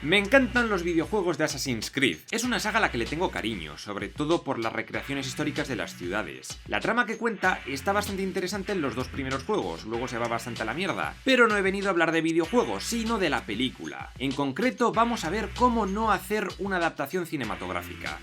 Me encantan los videojuegos de Assassin's Creed. Es una saga a la que le tengo cariño, sobre todo por las recreaciones históricas de las ciudades. La trama que cuenta está bastante interesante en los dos primeros juegos, luego se va bastante a la mierda. Pero no he venido a hablar de videojuegos, sino de la película. En concreto, vamos a ver cómo no hacer una adaptación cinematográfica.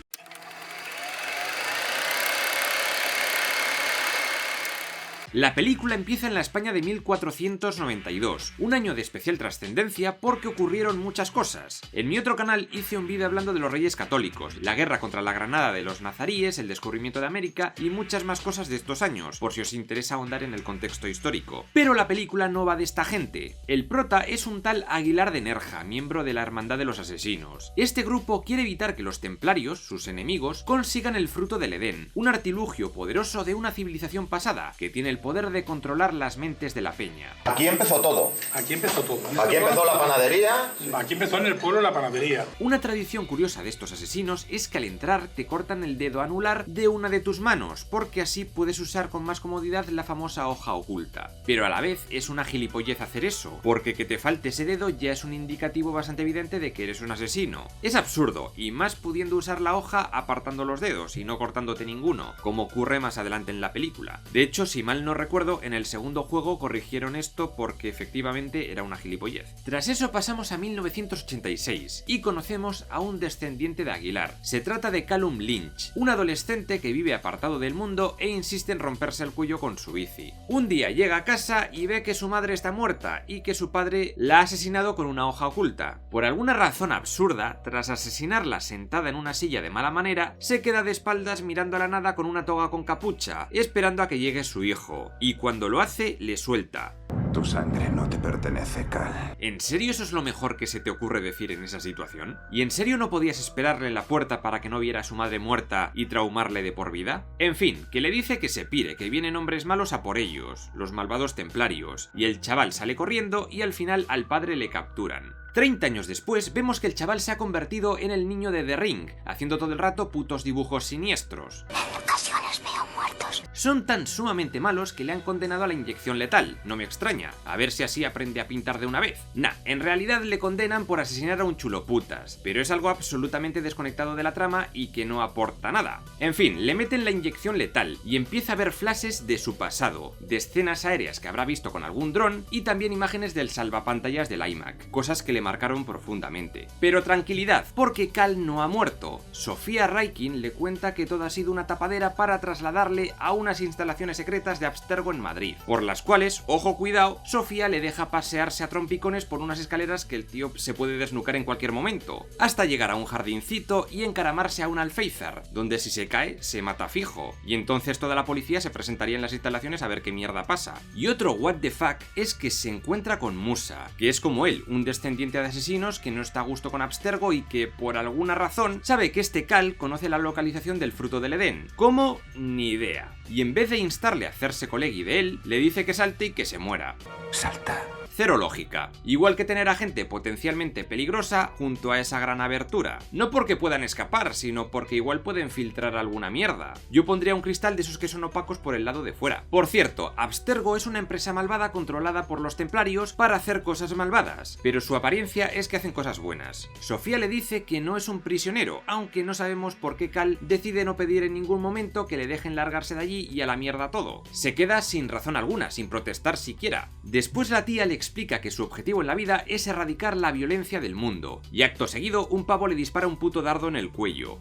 La película empieza en la España de 1492, un año de especial trascendencia porque ocurrieron muchas cosas. En mi otro canal hice un vídeo hablando de los Reyes Católicos, la guerra contra la Granada de los nazaríes, el descubrimiento de América y muchas más cosas de estos años, por si os interesa ahondar en el contexto histórico. Pero la película no va de esta gente. El prota es un tal Aguilar de Nerja, miembro de la Hermandad de los Asesinos. Este grupo quiere evitar que los templarios, sus enemigos, consigan el fruto del Edén, un artilugio poderoso de una civilización pasada que tiene el poder de controlar las mentes de la peña. Aquí empezó todo. Aquí empezó todo. Aquí empezó la panadería. Aquí empezó en el pueblo la panadería. Una tradición curiosa de estos asesinos es que al entrar te cortan el dedo anular de una de tus manos, porque así puedes usar con más comodidad la famosa hoja oculta. Pero a la vez es una gilipollez hacer eso, porque que te falte ese dedo ya es un indicativo bastante evidente de que eres un asesino. Es absurdo, y más pudiendo usar la hoja apartando los dedos y no cortándote ninguno, como ocurre más adelante en la película. De hecho, si mal no recuerdo, en el segundo juego corrigieron esto porque efectivamente era una gilipollez. Tras eso pasamos a 1986 y conocemos a un descendiente de Aguilar. Se trata de Callum Lynch, un adolescente que vive apartado del mundo e insiste en romperse el cuello con su bici. Un día llega a casa y ve que su madre está muerta y que su padre la ha asesinado con una hoja oculta. Por alguna razón absurda, tras asesinarla sentada en una silla de mala manera, se queda de espaldas mirando a la nada con una toga con capucha, esperando a que llegue su hijo. Y cuando lo hace, le suelta: tu sangre no te pertenece, Cal. ¿En serio eso es lo mejor que se te ocurre decir en esa situación? ¿Y en serio no podías esperarle en la puerta para que no viera a su madre muerta y traumarle de por vida? En fin, que le dice que se pire, que vienen hombres malos a por ellos, los malvados templarios, y el chaval sale corriendo y al final al padre le capturan. 30 años después, vemos que el chaval se ha convertido en el niño de The Ring, haciendo todo el rato putos dibujos siniestros. En ocasiones veo muertos. Son tan sumamente malos que le han condenado a la inyección letal, no me extraña, a ver si así aprende a pintar de una vez. Nah, en realidad le condenan por asesinar a un chuloputas, pero es algo absolutamente desconectado de la trama y que no aporta nada. En fin, le meten la inyección letal y empieza a ver flashes de su pasado, de escenas aéreas que habrá visto con algún dron y también imágenes del salvapantallas del iMac, cosas que le marcaron profundamente. Pero tranquilidad, porque Cal no ha muerto. Sofía Raikin le cuenta que todo ha sido una tapadera para trasladarle a unas instalaciones secretas de Abstergo en Madrid, por las cuales, ojo cuidado, Sofía le deja pasearse a trompicones por unas escaleras que el tío se puede desnucar en cualquier momento, hasta llegar a un jardincito y encaramarse a un alféizar, donde si se cae, se mata fijo, y entonces toda la policía se presentaría en las instalaciones a ver qué mierda pasa. Y otro what the fuck es que se encuentra con Musa, que es como él, un descendiente de asesinos que no está a gusto con Abstergo y que, por alguna razón, sabe que este Cal conoce la localización del fruto del Edén. ¿Cómo? Ni idea. Y en vez de instarle a hacerse colegui de él, le dice que salte y que se muera. Salta. Cero lógica. Igual que tener a gente potencialmente peligrosa junto a esa gran abertura. No porque puedan escapar, sino porque igual pueden filtrar alguna mierda. Yo pondría un cristal de esos que son opacos por el lado de fuera. Por cierto, Abstergo es una empresa malvada controlada por los templarios para hacer cosas malvadas, pero su apariencia es que hacen cosas buenas. Sofía le dice que no es un prisionero, aunque no sabemos por qué Cal decide no pedir en ningún momento que le dejen largarse de allí y a la mierda todo. Se queda sin razón alguna, sin protestar siquiera. Después la tía le explica que su objetivo en la vida es erradicar la violencia del mundo, y acto seguido un pavo le dispara un puto dardo en el cuello.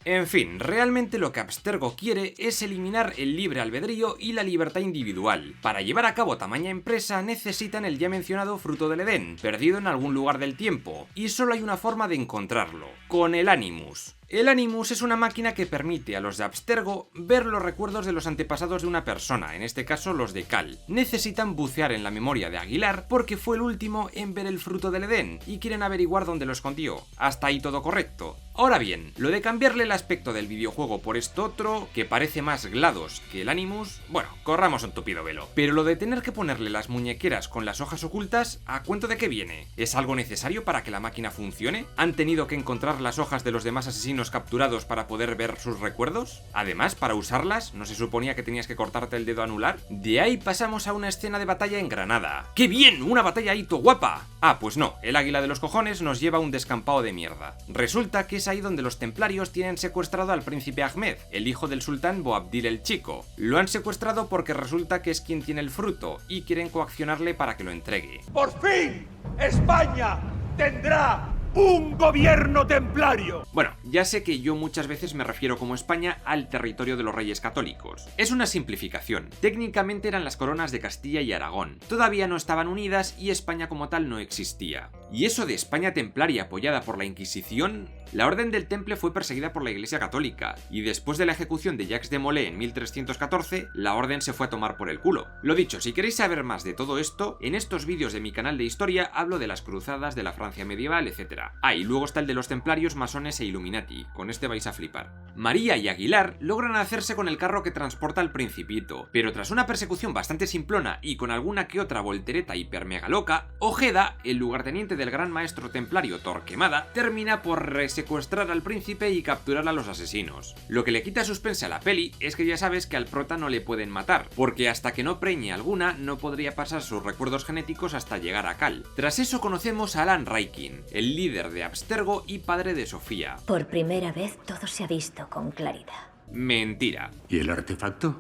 En fin, realmente lo que Abstergo quiere es eliminar el libre albedrío y la libertad individual. Para llevar a cabo tamaña empresa necesitan el ya mencionado fruto del Edén, perdido en algún lugar del tiempo, y solo hay una forma de encontrarlo: con el Animus. El Animus es una máquina que permite a los de Abstergo ver los recuerdos de los antepasados de una persona, en este caso los de Cal. Necesitan bucear en la memoria de Aguilar porque fue el último en ver el fruto del Edén y quieren averiguar dónde lo escondió. Hasta ahí todo correcto. Ahora bien, lo de cambiarle el aspecto del videojuego por esto otro, que parece más GLaDOS que el Animus, bueno, corramos un tupido velo. Pero lo de tener que ponerle las muñequeras con las hojas ocultas, ¿a cuento de qué viene? ¿Es algo necesario para que la máquina funcione? ¿Han tenido que encontrar las hojas de los demás asesinos asesinos capturados para poder ver sus recuerdos? Además, para usarlas, ¿no se suponía que tenías que cortarte el dedo anular? De ahí pasamos a una escena de batalla en Granada. ¡Qué bien! ¡Una batalla hito guapa! Ah, pues no, el águila de los cojones nos lleva a un descampado de mierda. Resulta que es ahí donde los templarios tienen secuestrado al príncipe Ahmed, el hijo del sultán Boabdil el Chico. Lo han secuestrado porque resulta que es quien tiene el fruto y quieren coaccionarle para que lo entregue. ¡Por fin! ¡España tendrá un gobierno templario! Bueno, ya sé que yo muchas veces me refiero como España al territorio de los reyes católicos. Es una simplificación. Técnicamente eran las coronas de Castilla y Aragón. Todavía no estaban unidas y España como tal no existía. Y eso de España templaria apoyada por la Inquisición... La Orden del Temple fue perseguida por la Iglesia Católica, y después de la ejecución de Jacques de Molay en 1314, la orden se fue a tomar por el culo. Lo dicho, si queréis saber más de todo esto, en estos vídeos de mi canal de historia hablo de las cruzadas, de la Francia medieval, etc. Ah, y luego está el de los templarios, masones e Illuminati, con este vais a flipar. María y Aguilar logran hacerse con el carro que transporta al Principito, pero tras una persecución bastante simplona y con alguna que otra voltereta hiper mega loca, Ojeda, el lugarteniente del gran maestro templario Torquemada, termina por secuestrar al príncipe y capturar a los asesinos. Lo que le quita suspense a la peli es que ya sabes que al prota no le pueden matar, porque hasta que no preñe alguna no podría pasar sus recuerdos genéticos hasta llegar a Cal. Tras eso conocemos a Alan Raikin, el líder de Abstergo y padre de Sofía. Por primera vez todo se ha visto con claridad. Mentira. ¿Y el artefacto?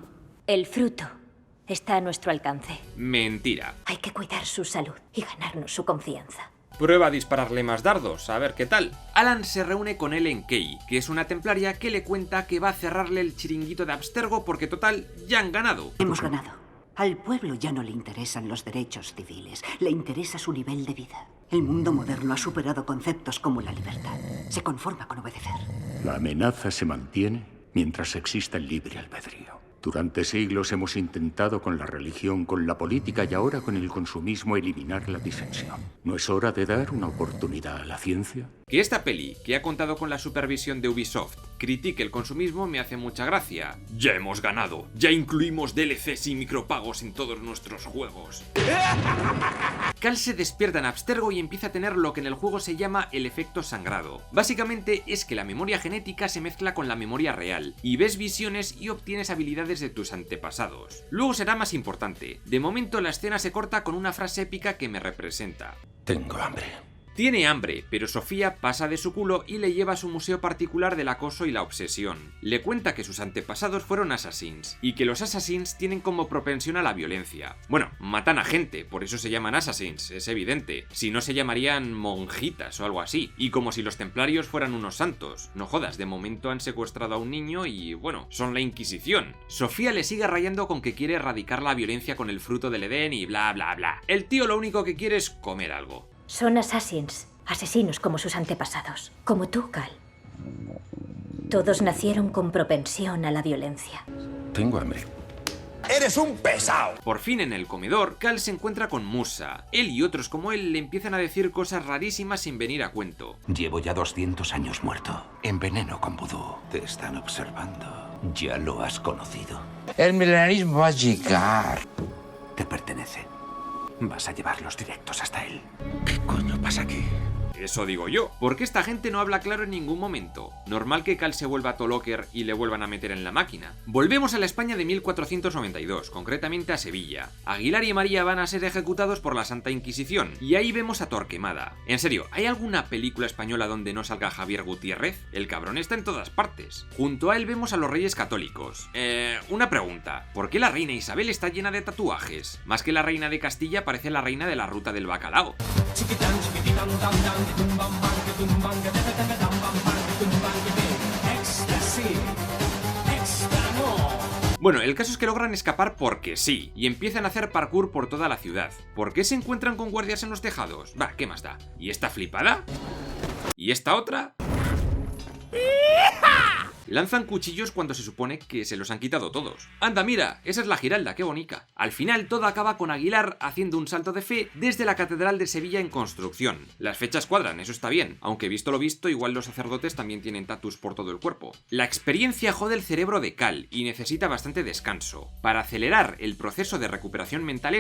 El fruto está a nuestro alcance. Mentira. Hay que cuidar su salud y ganarnos su confianza. Prueba a dispararle más dardos, a ver qué tal. Alan se reúne con Ellen Key, que es una templaria que le cuenta que va a cerrarle el chiringuito de Abstergo porque total, ya han ganado. Hemos ganado. Al pueblo ya no le interesan los derechos civiles, le interesa su nivel de vida. El mundo moderno ha superado conceptos como la libertad. Se conforma con obedecer. La amenaza se mantiene mientras exista el libre albedrío. Durante siglos hemos intentado con la religión, con la política y ahora con el consumismo eliminar la disensión. ¿No es hora de dar una oportunidad a la ciencia? Que esta peli, que ha contado con la supervisión de Ubisoft, critique el consumismo me hace mucha gracia. Ya hemos ganado, ya incluimos DLCs y micropagos en todos nuestros juegos. Cal se despierta en Abstergo y empieza a tener lo que en el juego se llama el efecto sangrado. Básicamente es que la memoria genética se mezcla con la memoria real, y ves visiones y obtienes habilidades de tus antepasados. Luego será más importante. De momento la escena se corta con una frase épica que me representa. Tengo hambre. Tiene hambre, pero Sofía pasa de su culo y le lleva a su museo particular del acoso y la obsesión. Le cuenta que sus antepasados fueron assassins, y que los assassins tienen como propensión a la violencia. Bueno, matan a gente, por eso se llaman assassins, es evidente. Si no se llamarían monjitas o algo así. Y como si los templarios fueran unos santos. No jodas, de momento han secuestrado a un niño y, bueno, son la Inquisición. Sofía le sigue rayando con que quiere erradicar la violencia con el fruto del Edén y bla bla bla. El tío lo único que quiere es comer algo. Son assassins, asesinos como sus antepasados, como tú, Cal. Todos nacieron con propensión a la violencia. Tengo hambre. ¡Eres un pesado! Por fin en el comedor, Cal se encuentra con Musa. Él y otros como él le empiezan a decir cosas rarísimas sin venir a cuento. Llevo ya 200 años muerto. En veneno con vudú. Te están observando. Ya lo has conocido. El milenarismo va a llegar. Te pertenece. Vas a llevarlos directos hasta él. ¿Qué coño pasa aquí? Eso digo yo, porque esta gente no habla claro en ningún momento. Normal que Cal se vuelva Tolocker y le vuelvan a meter en la máquina. Volvemos a la España de 1492, concretamente a Sevilla. Aguilar y María van a ser ejecutados por la Santa Inquisición, y ahí vemos a Torquemada. En serio, ¿hay alguna película española donde no salga Javier Gutiérrez? El cabrón está en todas partes. Junto a él vemos a los reyes católicos. Una pregunta, ¿por qué la reina Isabel está llena de tatuajes? Más que la reina de Castilla parece la reina de la ruta del bacalao. Bueno, el caso es que logran escapar porque sí, y empiezan a hacer parkour por toda la ciudad. ¿Por qué se encuentran con guardias en los tejados? Va, ¿qué más da? ¿Y esta flipada? ¿Y esta otra? Lanzan cuchillos cuando se supone que se los han quitado todos. ¡Anda, mira! Esa es la Giralda, qué bonita. Al final todo acaba con Aguilar haciendo un salto de fe desde la Catedral de Sevilla en construcción. Las fechas cuadran, eso está bien, aunque visto lo visto, igual los sacerdotes también tienen tatus por todo el cuerpo. La experiencia jode el cerebro de Cal y necesita bastante descanso. Para acelerar el proceso de recuperación mental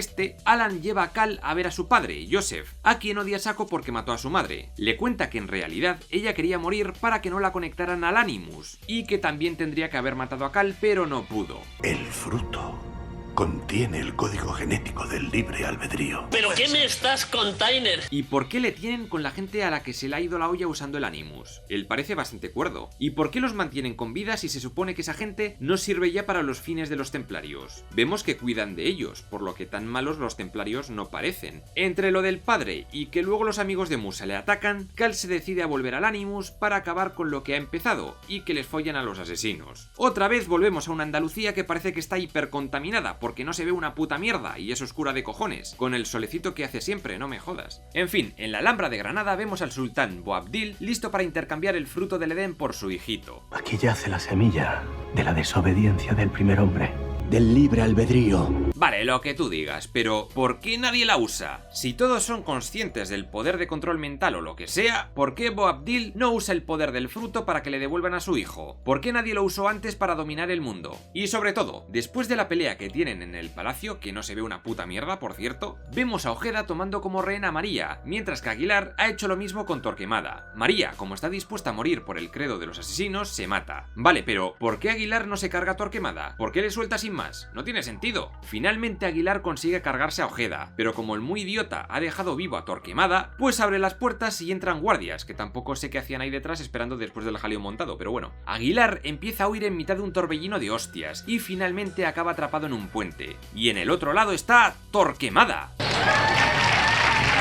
Alan lleva a Cal a ver a su padre, Joseph, a quien odia saco porque mató a su madre. Le cuenta que en realidad ella quería morir para que no la conectaran al Animus, y que también tendría que haber matado a Cal, pero no pudo. El fruto contiene el código genético del libre albedrío. ¿Pero qué me estás container? ¿Y por qué le tienen con la gente a la que se le ha ido la olla usando el Animus? Él parece bastante cuerdo. ¿Y por qué los mantienen con vida si se supone que esa gente no sirve ya para los fines de los templarios? Vemos que cuidan de ellos, por lo que tan malos los templarios no parecen. Entre lo del padre y que luego los amigos de Musa le atacan, Cal se decide a volver al Animus para acabar con lo que ha empezado y que les follan a los asesinos. Otra vez volvemos a una Andalucía que parece que está hipercontaminada porque no se ve una puta mierda y es oscura de cojones, con el solecito que hace siempre, no me jodas. En fin, en la Alhambra de Granada vemos al sultán Boabdil listo para intercambiar el fruto del Edén por su hijito. Aquí yace la semilla de la desobediencia del primer hombre. Del libre albedrío. Vale, lo que tú digas, pero ¿por qué nadie la usa? Si todos son conscientes del poder de control mental o lo que sea, ¿por qué Boabdil no usa el poder del fruto para que le devuelvan a su hijo? ¿Por qué nadie lo usó antes para dominar el mundo? Y sobre todo, después de la pelea que tienen en el palacio, que no se ve una puta mierda, por cierto, vemos a Ojeda tomando como rehén a María, mientras que Aguilar ha hecho lo mismo con Torquemada. María, como está dispuesta a morir por el credo de los asesinos, se mata. Vale, pero ¿por qué Aguilar no se carga a Torquemada? ¿Por qué le suelta sin más? No tiene sentido. Finalmente Aguilar consigue cargarse a Ojeda, pero como el muy idiota ha dejado vivo a Torquemada, pues abre las puertas y entran guardias, que tampoco sé qué hacían ahí detrás esperando después del jaleo montado, pero bueno. Aguilar empieza a huir en mitad de un torbellino de hostias y finalmente acaba atrapado en un puente. Y en el otro lado está Torquemada.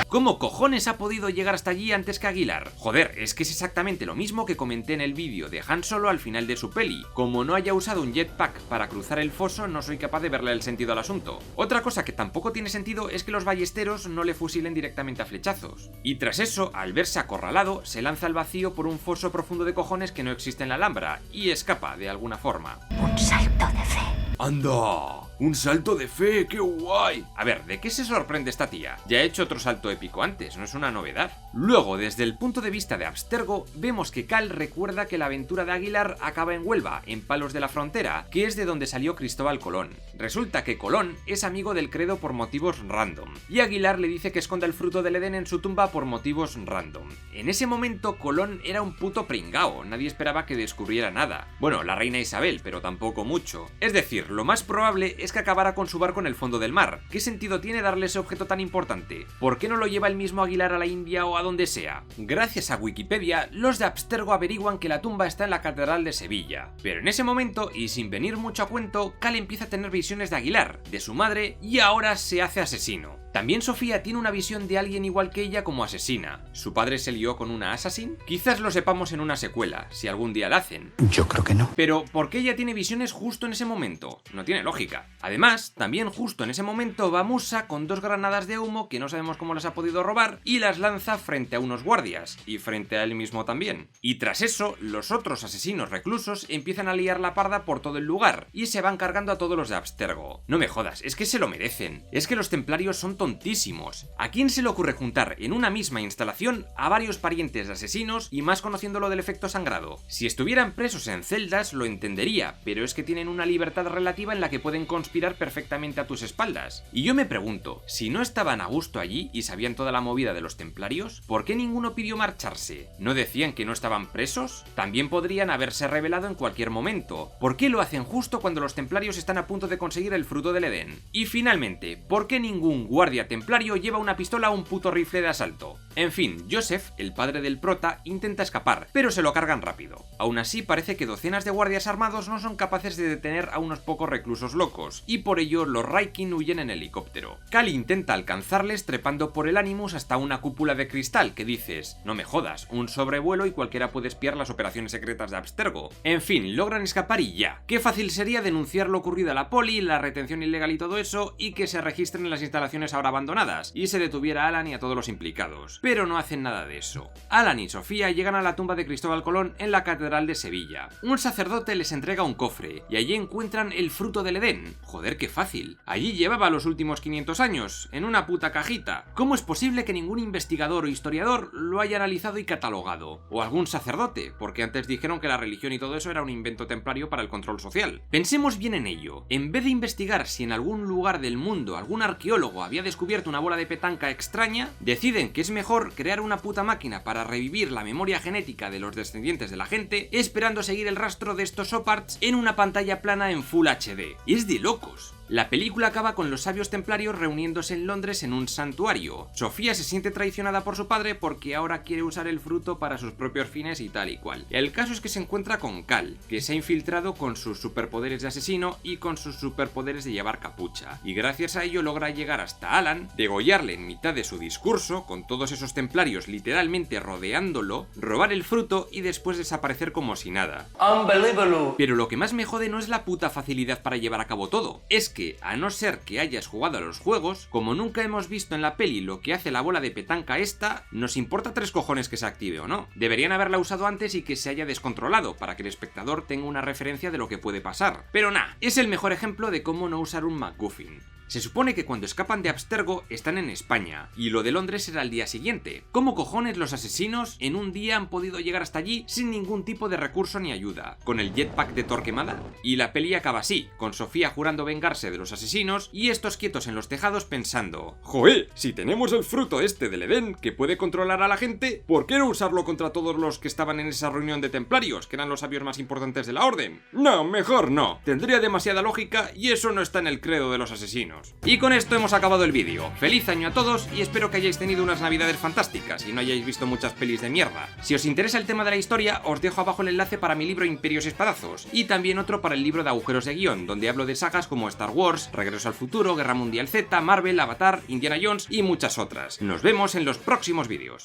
¿Cómo cojones ha podido llegar hasta allí antes que Aguilar? Joder, es que es exactamente lo mismo que comenté en el vídeo de Han Solo al final de su peli. Como no haya usado un jetpack para cruzar el foso, no soy capaz de verle el sentido al asunto. Otra cosa que tampoco tiene sentido es que los ballesteros no le fusilen directamente a flechazos. Y tras eso, al verse acorralado, se lanza al vacío por un foso profundo de cojones que no existe en la Alhambra, y escapa de alguna forma. Un salto de fe. ¡Anda! ¡Un salto de fe! ¡Qué guay! A ver, ¿de qué se sorprende esta tía? Ya ha hecho otro salto épico antes, no es una novedad. Luego, desde el punto de vista de Abstergo, vemos que Cal recuerda que la aventura de Aguilar acaba en Huelva, en Palos de la Frontera, que es de donde salió Cristóbal Colón. Resulta que Colón es amigo del credo por motivos random, y Aguilar le dice que esconda el fruto del Edén en su tumba por motivos random. En ese momento Colón era un puto pringao, nadie esperaba que descubriera nada. Bueno, la reina Isabel, pero tampoco mucho. Es decir, lo más probable es que acabara con su barco en el fondo del mar. ¿Qué sentido tiene darle ese objeto tan importante? ¿Por qué no lo lleva el mismo Aguilar a la India o a donde sea? Gracias a Wikipedia, los de Abstergo averiguan que la tumba está en la Catedral de Sevilla. Pero en ese momento, y sin venir mucho a cuento, Cal empieza a tener visiones de Aguilar, de su madre, y ahora se hace asesino. También Sofía tiene una visión de alguien igual que ella como asesina. ¿Su padre se lió con una assassin? Quizás lo sepamos en una secuela, si algún día la hacen. Yo creo que no. Pero, ¿por qué ella tiene visiones justo en ese momento? No tiene lógica. Además, también justo en ese momento va Musa con 2 granadas de humo que no sabemos cómo las ha podido robar y las lanza frente a unos guardias, y frente a él mismo también. Y tras eso, los otros asesinos reclusos empiezan a liar la parda por todo el lugar, y se van cargando a todos los de Abstergo. No me jodas, es que se lo merecen. Es que los templarios son tontísimos. ¿A quién se le ocurre juntar en una misma instalación a varios parientes de asesinos y más conociendo lo del efecto sangrado? Si estuvieran presos en celdas lo entendería, pero es que tienen una libertad relativa en la que pueden conspirar perfectamente a tus espaldas. Y yo me pregunto, si no estaban a gusto allí y sabían toda la movida de los templarios, ¿por qué ninguno pidió marcharse? ¿No decían que no estaban presos? También podrían haberse revelado en cualquier momento. ¿Por qué lo hacen justo cuando los templarios están a punto de conseguir el fruto del Edén? Y finalmente, ¿por qué ningún guardia templario lleva una pistola o un puto rifle de asalto? En fin, Joseph, el padre del prota, intenta escapar, pero se lo cargan rápido. Aún así, parece que docenas de guardias armados no son capaces de detener a unos pocos reclusos locos, y por ello los Raikin huyen en helicóptero. Cal intenta alcanzarles trepando por el Animus hasta una cúpula de cristal que dices, no me jodas, un sobrevuelo y cualquiera puede espiar las operaciones secretas de Abstergo. En fin, logran escapar y ya. Qué fácil sería denunciar lo ocurrido a la poli, la retención ilegal y todo eso, y que se registren en las instalaciones ahora abandonadas, y se detuviera a Alan y a todos los implicados. pero no hacen nada de eso. Alan y Sofía llegan a la tumba de Cristóbal Colón en la Catedral de Sevilla. Un sacerdote les entrega un cofre y allí encuentran el fruto del Edén. Joder, qué fácil. Allí llevaba los últimos 500 años, en una puta cajita. ¿Cómo es posible que ningún investigador o historiador lo haya analizado y catalogado? O algún sacerdote, porque antes dijeron que la religión y todo eso era un invento templario para el control social. Pensemos bien en ello. En vez de investigar si en algún lugar del mundo algún arqueólogo había descubierto una bola de petanca extraña, deciden que es mejor crear una puta máquina para revivir la memoria genética de los descendientes de la gente, esperando seguir el rastro de estos Soparts en una pantalla plana en Full HD. Es de locos. La película acaba con los sabios templarios reuniéndose en Londres en un santuario. Sofía se siente traicionada por su padre porque ahora quiere usar el fruto para sus propios fines y tal y cual. El caso es que se encuentra con Cal, que se ha infiltrado con sus superpoderes de asesino y con sus superpoderes de llevar capucha, y gracias a ello logra llegar hasta Alan, degollarle en mitad de su discurso, con todos esos templarios literalmente rodeándolo, robar el fruto y después desaparecer como si nada. Unbelievable. Pero lo que más me jode no es la puta facilidad para llevar a cabo todo, es que, a no ser que hayas jugado a los juegos, como nunca hemos visto en la peli lo que hace la bola de petanca esta, nos importa 3 cojones que se active o no. Deberían haberla usado antes y que se haya descontrolado, para que el espectador tenga una referencia de lo que puede pasar. Pero nah, es el mejor ejemplo de cómo no usar un MacGuffin. Se supone que cuando escapan de Abstergo están en España, y lo de Londres era el día siguiente. ¿Cómo cojones los asesinos en un día han podido llegar hasta allí sin ningún tipo de recurso ni ayuda? ¿Con el jetpack de Torquemada? Y la peli acaba así, con Sofía jurando vengarse de los asesinos y estos quietos en los tejados pensando: ¡joé! Si tenemos el fruto este del Edén que puede controlar a la gente, ¿por qué no usarlo contra todos los que estaban en esa reunión de templarios, que eran los sabios más importantes de la orden? No, mejor no. Tendría demasiada lógica y eso no está en el credo de los asesinos. Y con esto hemos acabado el vídeo. Feliz año a todos y espero que hayáis tenido unas navidades fantásticas y no hayáis visto muchas pelis de mierda. Si os interesa el tema de la historia, os dejo abajo el enlace para mi libro Imperios y Espadazos, y también otro para el libro de agujeros de guión, donde hablo de sagas como Star Wars, Regreso al Futuro, Guerra Mundial Z, Marvel, Avatar, Indiana Jones y muchas otras. Nos vemos en los próximos vídeos.